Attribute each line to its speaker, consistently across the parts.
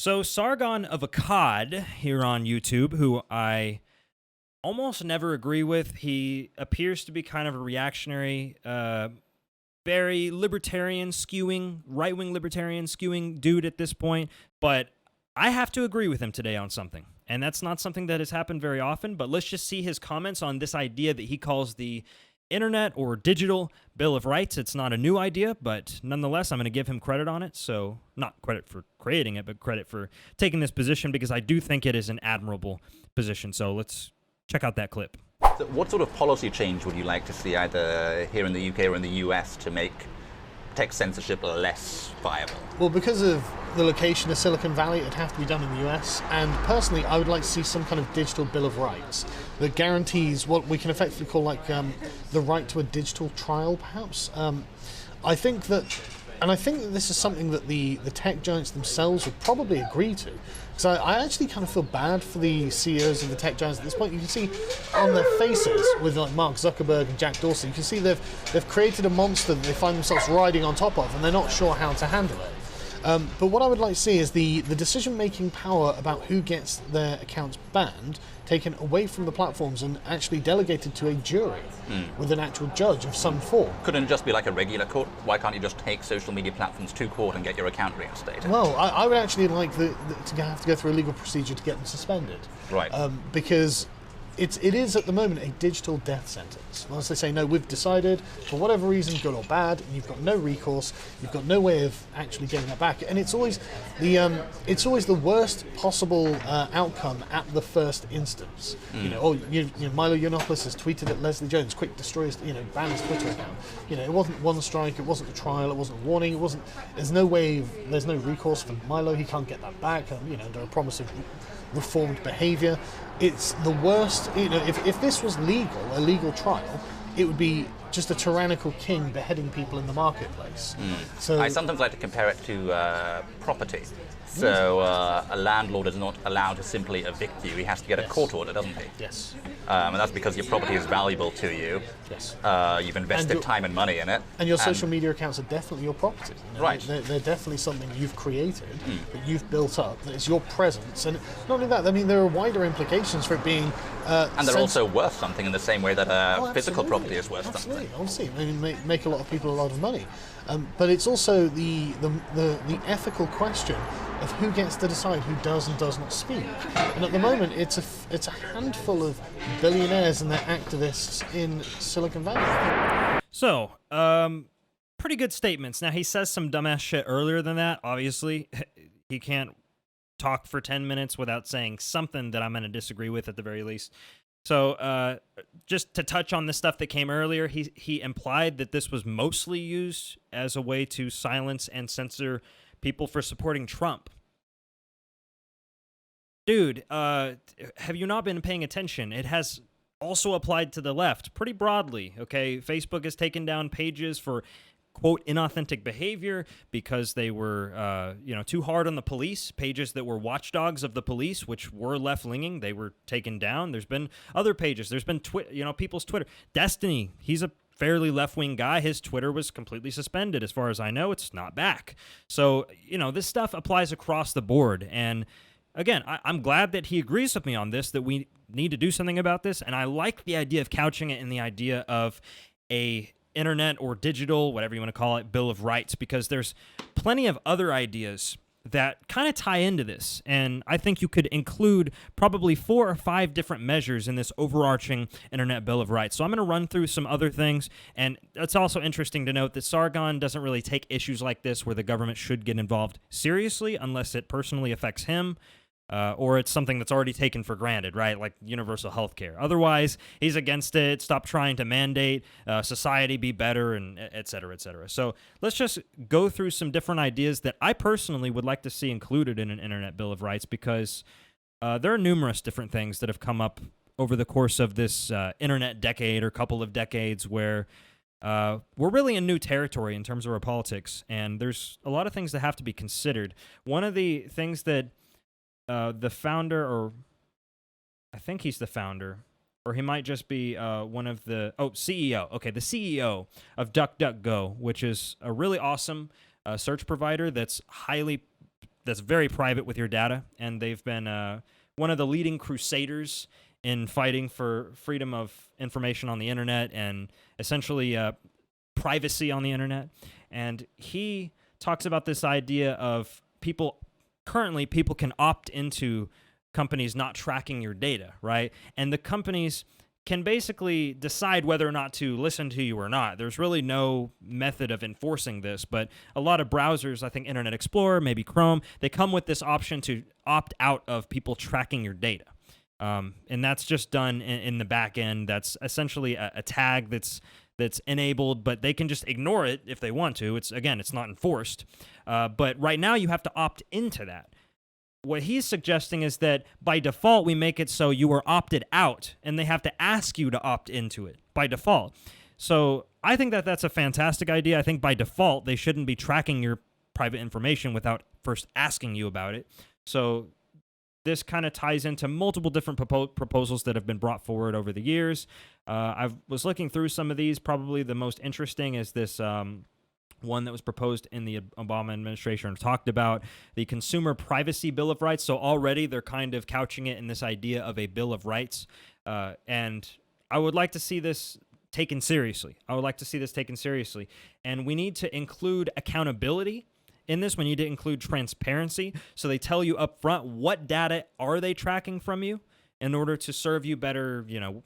Speaker 1: So Sargon of Akkad here on YouTube, who I almost never agree with. He appears to be kind of a reactionary, very libertarian skewing, right-wing libertarian skewing dude at this point, but I have to agree with him today on something. And that's not something that has happened very often, but let's just see his comments on this idea that he calls the Internet or Digital Bill of Rights. It's not a new idea, but nonetheless, I'm going to give him credit on it. So not credit for creating it, but credit for taking this position, because I do think it is an admirable position. So let's check out that clip.
Speaker 2: So what sort of policy change would you like to see either here in the UK or in the US to make tech censorship less viable?
Speaker 3: Well, because of the location of Silicon Valley, it'd have to be done in the US. And personally, I would like to see some kind of digital bill of rights that guarantees what we can effectively call like the right to a digital trial, perhaps. I think that this is something that the tech giants themselves would probably agree to. So I actually kind of feel bad for the CEOs of the tech giants at this point. You can see on their faces with like Mark Zuckerberg and Jack Dorsey, you can see they've created a monster that they find themselves riding on top of, and they're not sure how to handle it. But what I would like to see is the decision-making power about who gets their accounts banned taken away from the platforms and actually delegated to a jury with an actual judge of some form.
Speaker 2: Couldn't it just be like a regular court? Why can't you just take social media platforms to court and get your account reinstated?
Speaker 3: Well, I would actually like to have to go through a legal procedure to get them suspended.
Speaker 2: Right.
Speaker 3: Because it is at the moment a digital death sentence. Once they say, no, we've decided, for whatever reason, good or bad, and you've got no recourse, you've got no way of actually getting that back. And it's always the worst possible outcome at the first instance. You know, Milo Yiannopoulos has tweeted at Leslie Jones, quick destroy his, ban his Twitter account. It wasn't one strike, it wasn't a trial, it wasn't a warning, there's no recourse for Milo, he can't get that back, under a promise of reformed behaviour. It's the worst. If this was a legal trial, it would be just a tyrannical king beheading people in the marketplace. So
Speaker 2: I sometimes like to compare it to property. So a landlord is not allowed to simply evict you. He has to get a court order, doesn't he?
Speaker 3: Yes.
Speaker 2: And that's because your property is valuable to you.
Speaker 3: Yes.
Speaker 2: You've invested time and money in it.
Speaker 3: And your social media accounts are definitely your property.
Speaker 2: Right.
Speaker 3: They're definitely something you've created, that you've built up, that is your presence. And not only that, I mean, there are wider implications for it being...
Speaker 2: and they're also worth something in the same way that physical property is worth something.
Speaker 3: Obviously. I mean, make a lot of people a lot of money. But it's also the ethical question of who gets to decide who does and does not speak. And at the moment, it's a handful of billionaires and their activists in Silicon Valley.
Speaker 1: So, pretty good statements. Now, he says some dumbass shit earlier than that, obviously. He can't talk for 10 minutes without saying something that I'm going to disagree with at the very least. So, just to touch on the stuff that came earlier, he implied that this was mostly used as a way to silence and censor people for supporting Trump. Dude, have you not been paying attention? It has also applied to the left pretty broadly, okay? Facebook has taken down pages for, quote, inauthentic behavior because they were, too hard on the police. Pages that were watchdogs of the police, which were left-leaning, they were taken down. There's been other pages. There's been, people's Twitter. Destiny, he's a fairly left-wing guy. His Twitter was completely suspended. As far as I know, it's not back. So, this stuff applies across the board. And again, I'm glad that he agrees with me on this, that we need to do something about this. And I like the idea of couching it in the idea of a internet or digital, whatever you want to call it, Bill of Rights, because there's plenty of other ideas that kind of tie into this. And I think you could include probably 4 or 5 different measures in this overarching Internet Bill of Rights. So I'm going to run through some other things. And it's also interesting to note that Sargon doesn't really take issues like this where the government should get involved seriously unless it personally affects him. Or it's something that's already taken for granted, right? Like universal health care. Otherwise, he's against it. Stop trying to mandate society be better, and et cetera, et cetera. So let's just go through some different ideas that I personally would like to see included in an Internet Bill of Rights, because there are numerous different things that have come up over the course of this internet decade or couple of decades where we're really in new territory in terms of our politics, and there's a lot of things that have to be considered. One of the things that the founder, or I think he's the founder, or he might just be one of the, CEO. Okay, the CEO of DuckDuckGo, which is a really awesome search provider that's highly that's very private with your data, and they've been one of the leading crusaders in fighting for freedom of information on the internet and essentially privacy on the internet. And he talks about this idea of people can opt into companies not tracking your data, right? And the companies can basically decide whether or not to listen to you or not. There's really no method of enforcing this, but a lot of browsers, I think Internet Explorer, maybe Chrome, they come with this option to opt out of people tracking your data. And that's just done in the back end. That's essentially a tag that's enabled, but they can just ignore it if they want to. It's not enforced. But right now you have to opt into that. What he's suggesting is that by default, we make it so you are opted out, and they have to ask you to opt into it by default. So I think that that's a fantastic idea. I think by default, they shouldn't be tracking your private information without first asking you about it. So this kind of ties into multiple different proposals that have been brought forward over the years. I was looking through some of these. Probably the most interesting is this one that was proposed in the Obama administration, talked about the Consumer Privacy Bill of Rights. So already they're kind of couching it in this idea of a Bill of Rights. And I would like to see this taken seriously. And we need to include accountability in this. We need to include transparency. So they tell you up front what data are they tracking from you in order to serve you better,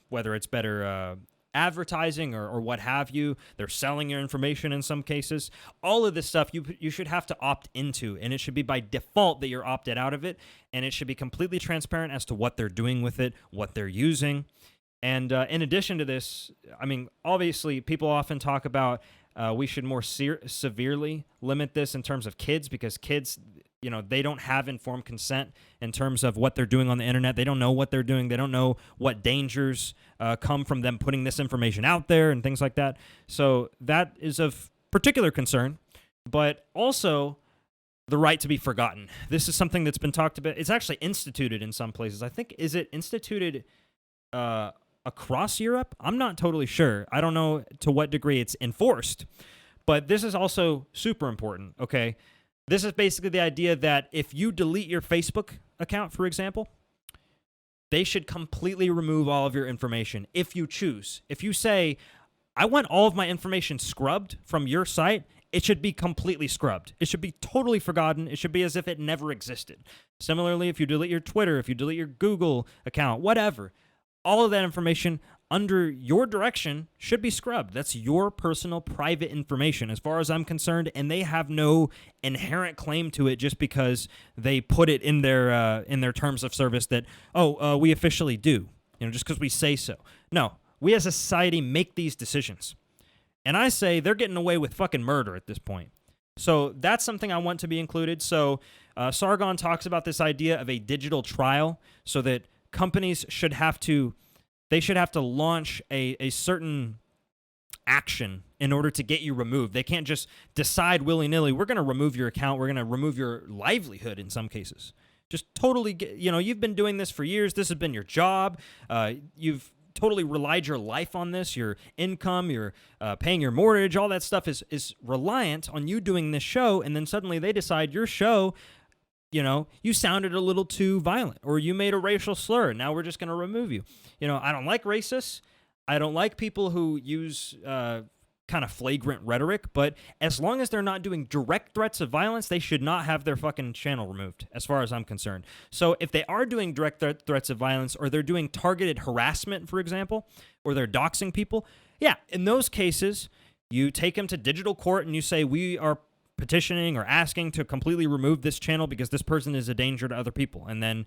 Speaker 1: whether it's better advertising or what have you. They're selling your information in some cases. All of this stuff you should have to opt into, and it should be by default that you're opted out of it, and it should be completely transparent as to what they're doing with it, what they're using. And in addition to this, I mean, obviously people often talk about we should more severely limit this in terms of kids, because kids, they don't have informed consent in terms of what they're doing on the internet. They don't know what they're doing. They don't know what dangers come from them putting this information out there and things like that. So that is of particular concern, but also the right to be forgotten. This is something that's been talked about. It's actually instituted in some places. I think, is it instituted across Europe? I'm not totally sure. I don't know to what degree it's enforced, but this is also super important, okay? This is basically the idea that if you delete your Facebook account, for example, they should completely remove all of your information if you choose. If you say, I want all of my information scrubbed from your site, it should be completely scrubbed. It should be totally forgotten. It should be as if it never existed. Similarly, if you delete your Twitter, if you delete your Google account, whatever, all of that information under your direction should be scrubbed. That's your personal private information as far as I'm concerned, and they have no inherent claim to it just because they put it in their terms of service that, we officially do, just because we say so. No, we as a society make these decisions. And I say they're getting away with fucking murder at this point. So that's something I want to be included. So Sargon talks about this idea of a digital trial, so that companies should have to launch a certain action in order to get you removed. They can't just decide willy-nilly, we're going to remove your account, we're going to remove your livelihood in some cases. Just totally, you've been doing this for years, this has been your job, you've totally relied your life on this, your income, your paying your mortgage, all that stuff is reliant on you doing this show, and then suddenly they decide your show, you sounded a little too violent, or you made a racial slur, now we're just going to remove you. I don't like racists. I don't like people who use kind of flagrant rhetoric, but as long as they're not doing direct threats of violence, they should not have their fucking channel removed, as far as I'm concerned. So if they are doing direct threats of violence, or they're doing targeted harassment, for example, or they're doxing people, yeah, in those cases, you take them to digital court and you say, we are petitioning or asking to completely remove this channel because this person is a danger to other people. And then,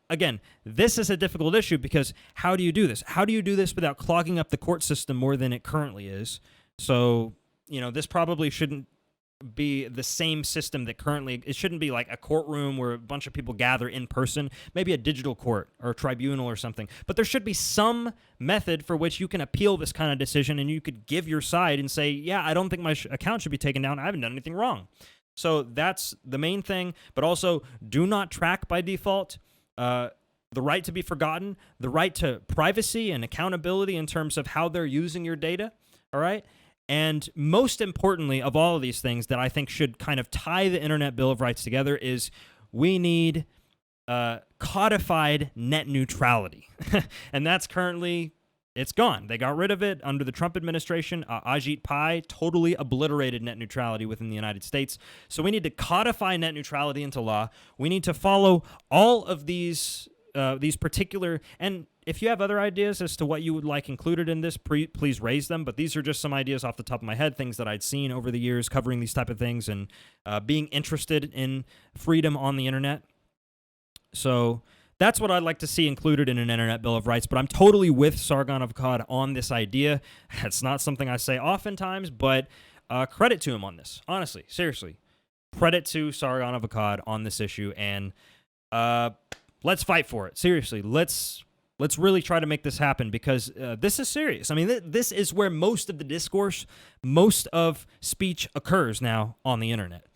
Speaker 1: again, this is a difficult issue, because how do you do this? How do you do this without clogging up the court system more than it currently is? So, this probably shouldn't be the same system that currently, it shouldn't be like a courtroom where a bunch of people gather in person, maybe a digital court or a tribunal or something. But there should be some method for which you can appeal this kind of decision, and you could give your side and say, yeah, I don't think my account should be taken down. I haven't done anything wrong. So that's the main thing. But also, do not track by default. The right to be forgotten, the right to privacy and accountability in terms of how they're using your data, all right? And most importantly of all of these things that I think should kind of tie the Internet Bill of Rights together is we need codified net neutrality. And that's currently, it's gone. They got rid of it under the Trump administration. Ajit Pai totally obliterated net neutrality within the United States. So we need to codify net neutrality into law. We need to follow all of these particular, and if you have other ideas as to what you would like included in this, please raise them. But these are just some ideas off the top of my head, things that I'd seen over the years covering these type of things and being interested in freedom on the internet. So that's what I'd like to see included in an Internet Bill of Rights. But I'm totally with Sargon of Akkad on this idea. It's not something I say oftentimes, but credit to him on this. Honestly, seriously, credit to Sargon of Akkad on this issue, and let's fight for it. Seriously, let's really try to make this happen, because this is serious. I mean, this is where most of the discourse, most of speech occurs now on the internet.